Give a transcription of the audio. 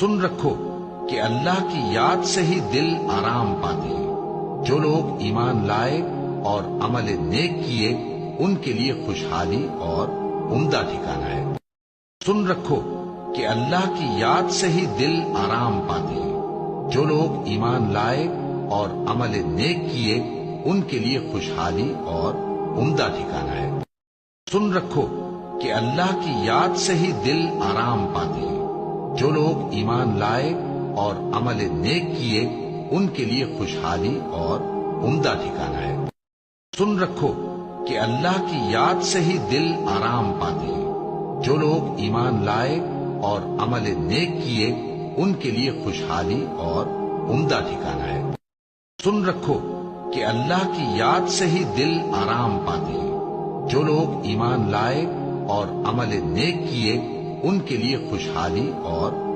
سن رکھو کہ اللہ کی یاد سے ہی دل آرام پاتے ہیں۔ جو لوگ ایمان لائے اور عمل نیک کیے ان کے لیے خوشحالی اور عمدہ ٹھکانہ ہے۔ سن رکھو کہ اللہ کی یاد سے ہی دل آرام پاتے ہیں۔ جو لوگ ایمان لائے اور عمل نیک کیے ان کے لیے خوشحالی اور عمدہ ٹھکانہ ہے۔ سن رکھو کہ اللہ کی یاد سے ہی دل آرام پاتے ہیں۔ جو لوگ ایمان لائے اور عمل نیک کیے ان کے لیے خوشحالی اور عمدہ ٹھکانہ ہے۔ سن رکھو کہ اللہ کی یاد سے ہی دل آرام پاتے ہیں۔ جو لوگ ایمان لائے اور عمل نیک کیے ان کے لیے خوشحالی اور عمدہ ٹھکانہ ہے۔ سن رکھو کہ اللہ کی یاد سے ہی دل آرام پاتے ہیں۔ جو لوگ ایمان لائے اور عمل نیک کیے ان کے لیے خوشحالی اور